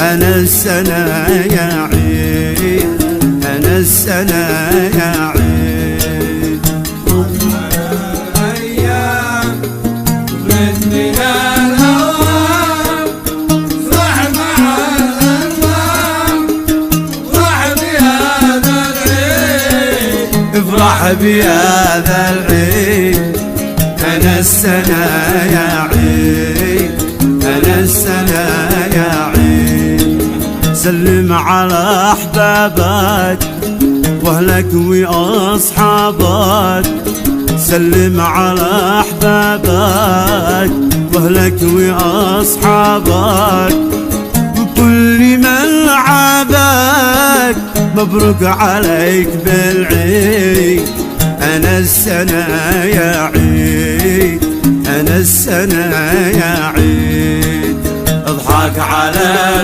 أنا السنة يا عيد، أنا السنة يا عيد. أيام ردنا الهوام افرح مع الأنوام، افرح بهذا العيد، افرح بهذا العيد. أنا السنة يا عيد، أنا السنة يا عيد. سلم على أحبابك وأهلك وأصحابك، سلم على أحبابك وأهلك وأصحابك وكل من عابك، مبروك عليك بالعيد. أنا السنة يا عيد، أنا السنة يا عيد. اضحك على